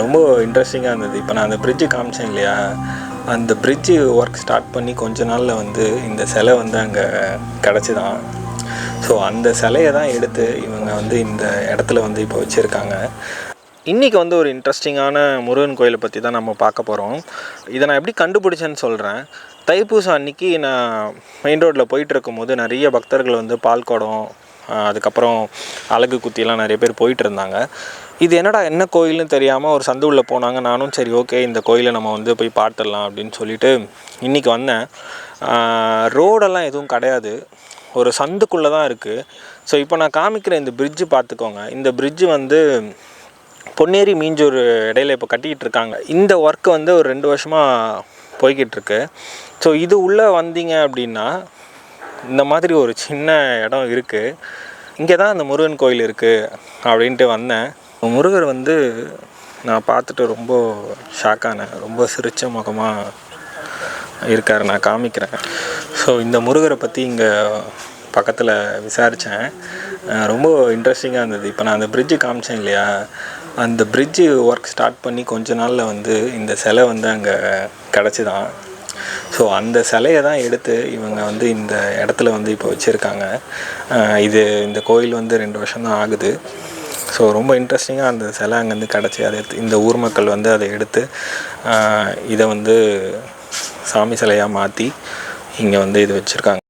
ரொம்ப இன்ட்ரெஸ்டிங்காக இருந்தது. இப்போ நான் அந்த பிரிட்ஜு காமிச்சேன் இல்லையா, அந்த பிரிட்ஜு ஒர்க் ஸ்டார்ட் பண்ணி கொஞ்ச நாளில் வந்து இந்த சிலை வந்து அங்கே கிடச்சிதான். ஸோ அந்த சிலையை தான் எடுத்து இவங்க வந்து இந்த இடத்துல வந்து இப்போ வச்சுருக்காங்க. இன்றைக்கி வந்து ஒரு இன்ட்ரெஸ்டிங்கான முருகன் கோயிலை பற்றி தான் நம்ம பார்க்க போகிறோம். இதை நான் எப்படி கண்டுபிடிச்சேன்னு சொல்கிறேன். தைப்பூசம் அன்றைக்கி நான் மெயின் ரோட்டில் போயிட்டுருக்கும்போது நிறைய பக்தர்கள் வந்து பால் குடம், அதுக்கப்புறம் அலகு குத்திலாம் நிறைய பேர் போயிட்டு இருந்தாங்க. இது என்னடா என்ன கோயில்னு தெரியாமல் ஒரு சந்து உள்ளே போனாங்க. நானும் சரி ஓகே இந்த கோயிலை நம்ம வந்து போய் பார்த்துடலாம் அப்படின்னு சொல்லிட்டு இன்றைக்கி வந்தேன். ரோடெல்லாம் எதுவும் கிடையாது, ஒரு சந்துக்குள்ளே தான் இருக்குது. ஸோ இப்போ நான் காமிக்கிற இந்த பிரிட்ஜு பார்த்துக்கோங்க. இந்த பிரிட்ஜு வந்து பொன்னேரி மீஞ்சூர் இடையில இப்போ கட்டிக்கிட்டு இருக்காங்க. இந்த ஒர்க்கு வந்து ஒரு 2 வருஷமாக போய்கிட்டுருக்கு. ஸோ இது உள்ளே வந்தீங்க அப்படின்னா இந்த மாதிரி ஒரு சின்ன இடம் இருக்குது. இங்கே தான் அந்த முருகன் கோயில் இருக்குது அப்படின்ட்டு வந்தேன். முருகர் வந்து நான் பார்த்துட்டு ரொம்ப ஷாக்கானேன். ரொம்ப சிரித்த முகமாக இருக்கார். நான் காமிக்கிறேன். ஸோ இந்த முருகரை பற்றி இங்கே பக்கத்தில் விசாரித்தேன். ரொம்ப இன்ட்ரெஸ்டிங்காக இருந்தது. இப்போ நான் அந்த பிரிட்ஜு காமிச்சேன் இல்லையா, அந்த பிரிட்ஜு ஒர்க் ஸ்டார்ட் பண்ணி கொஞ்ச நாளில் வந்து இந்த சிலை வந்து அங்கே கிடச்சிதான். ஸோ அந்த சிலையை தான் எடுத்து இவங்க வந்து இந்த இடத்துல வந்து இப்போ வச்சுருக்காங்க. இந்த கோயில் வந்து 2 வருஷம் தான் ஆகுது. ஸோ ரொம்ப இன்ட்ரெஸ்டிங்காக அந்த சிலை அங்கேருந்து கிடச்சி அதை இந்த ஊர் மக்கள் வந்து அதை எடுத்து இதை வந்து சாமி சிலையாக மாற்றி இங்கே வந்து இது வச்சுருக்காங்க.